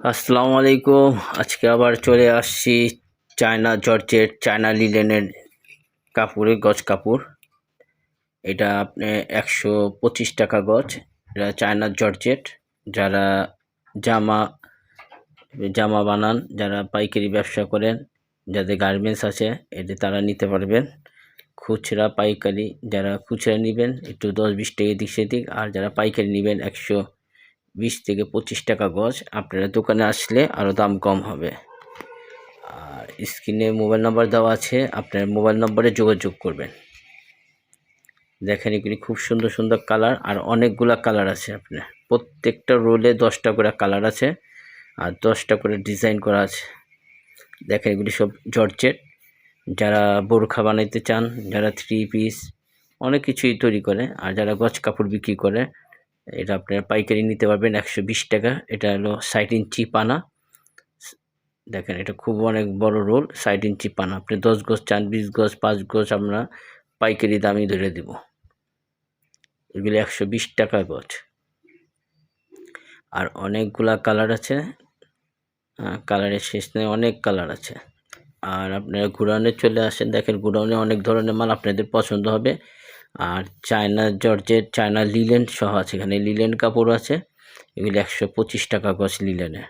আসসালামু আলাইকুম। আজকে আবার চলে আসছি চায়না জর্জেট চায়না লিলেনের কাপড়ে গজ কাপড়। এটা আপনি 125 টাকা গজ। এটা চায়না জর্জেট। যারা জামা জামা বানান, যারা পাইকারি ব্যবসা করেন, যাদের গার্মেন্টস আছে, এটি তারা নিতে পারবেন। খুচরা পাইকারি যারা খুচরা নেবেন একটু 10-20 টাকা দিক সেদিক, আর যারা পাইকারি নেবেন 120 থেকে 25 টাকা গজ। আপনারা দোকানে আসলে আরও দাম কম হবে। আর স্ক্রিনে মোবাইল নাম্বার দেওয়া আছে, আপনার মোবাইল নম্বরে যোগাযোগ করবেন। দেখেন এগুলি খুব সুন্দর সুন্দর কালার, আর অনেকগুলা কালার আছে। আপনার প্রত্যেকটা রোলে 10টা করে কালার আছে, আর 10টা করে ডিজাইন করা আছে। দেখেন এগুলি সব জর্জেট। যারা বোরখা বানাইতে চান, যারা 3 পিস অনেক কিছুই তৈরি করে, আর যারা গজ কাপড় বিক্রি করে, এটা আপনারা পাইকারি নিতে পারবেন 120 টাকা। এটা হলো 60 ইঞ্চি পানা। দেখেন এটা খুব অনেক বড় রোল, 60 ইঞ্চি পানা। আপনি 10 গজ চান, 20 গজ, 5 গজ, আমরা পাইকারি দামই ধরে দিব। এগুলি 120 টাকা গজ। আর অনেকগুলা কালার আছে, কালারের শেষ নেই, অনেক কালার আছে। আর আপনারা গোডাউনে চলে আসেন, দেখেন গোডাউনে অনেক ধরনের মাল আপনাদের পছন্দ হবে। আর চায়না জর্জেট চায়না লিলেন সহ আছে, এখানে লিলেন কাপড় আছে। এগুলি 125 টাকা গজ লিলেনের।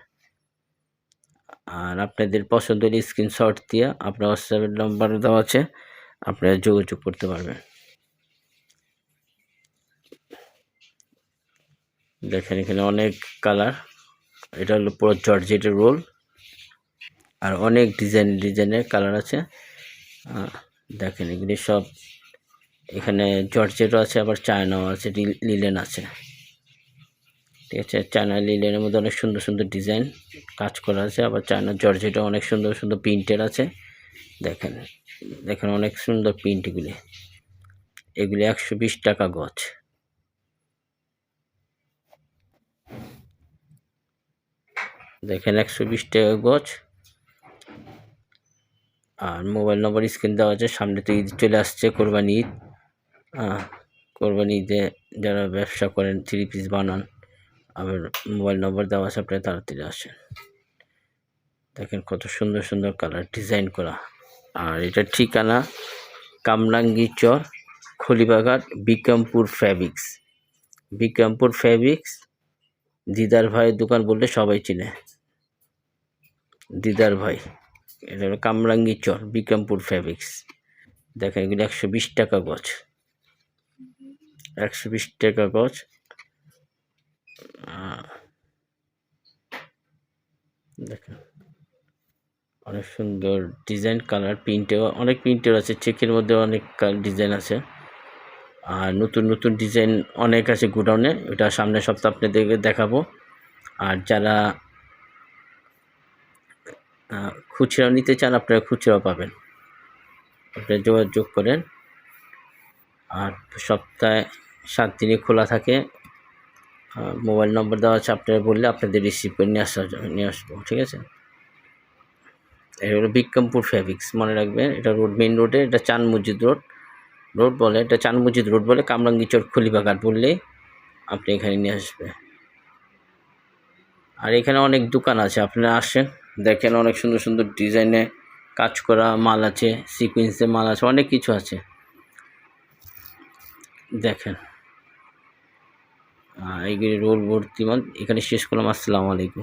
আর আপনাদের পছন্দ হলে স্ক্রিনশট দিয়ে আপনার হোয়াটসঅ্যাপের নাম্বার দেওয়া আছে, আপনারা যোগাযোগ করতে পারবেন। দেখেন এখানে অনেক কালার। এটা হলো পুরো জর্জেটের রোল, আর অনেক ডিজাইনের কালার আছে। দেখেন এগুলি সব, এখানে জর্জেটও আছে, আবার চায়নাও আছে, লিলেন আছে। ঠিক আছে, চায়না লিলেনের মধ্যে অনেক সুন্দর সুন্দর ডিজাইন কাজ করা আছে, আবার চায়না জর্জেটও অনেক সুন্দর সুন্দর প্রিন্টের আছে। দেখেন দেখেন অনেক সুন্দর প্রিন্ট এগুলি। এগুলি 120 টাকা গজ। দেখেন 120 টাকা গজ। আর মোবাইল নম্বর স্ক্রিন দেওয়া আছে। সামনে তো ঈদ চলে আসছে, কোরবানি ঈদ। কোরবানি ঈদে যারা ব্যবসা করেন, 3 পিস বানান, আবার মোবাইল নম্বর দেওয়া আছে, আপনারা তাড়াতাড়ি আসেন। দেখেন কত সুন্দর সুন্দর কালার ডিজাইন করা। আর এটার ঠিকানা কামরাঙ্গী চর, খলিবাঘাট, বিক্রমপুর ফ্যাব্রিক্স। বিক্রমপুর ফ্যাব্রিক্স দিদার ভাইয়ের দোকান বললে সবাই চিনে, দিদার ভাই। এটা হলো কামরাঙ্গী চর, বিক্রমপুর ফ্যাব্রিক্স। দেখেন এগুলো 120 টাকা গজ। 120 টাকা গজ। দেখেন অনেক সুন্দর ডিজাইন, কালার, প্রিন্টেও অনেক প্রিন্টের আছে, চেকের মধ্যে অনেক ডিজাইন আছে। আর নতুন নতুন ডিজাইন অনেক আছে গোডাউনে, ওটা সামনের সপ্তাহ আপনাদেরকে দেখাবো। আর যারা খুচরা নিতে চান, আপনারা খুচরাও পাবেন, আপনারা যোগাযোগ করেন। আর সপ্তাহে 7 দিনই খোলা থাকে। মোবাইল নম্বর দেওয়া আছে, আপনারা বললে আপনাদের রিসিভ করে নিয়ে আসবো। ঠিক আছে, এটা হলো বিক্রমপুর ফ্যাব্রিক্স, মনে রাখবেন। এটা রোড, মেইন রোডে, এটা চান মসজিদ রোড বলে, এটা চান মসজিদ রোড বলে। কামরাঙ্গী চর খলিবাঘাট বললেই আপনি এখানে নিয়ে আসবে। আর এখানে অনেক দোকান আছে, আপনারা আসেন, দেখেন অনেক সুন্দর সুন্দর ডিজাইনে কাজ করা মাল আছে, সিকুয়েন্সে মাল আছে, অনেক কিছু আছে। দেখেন এইগুলি রোল ভর্তি মাল। এখানে শেষ করলাম। আসসালামু আলাইকুম।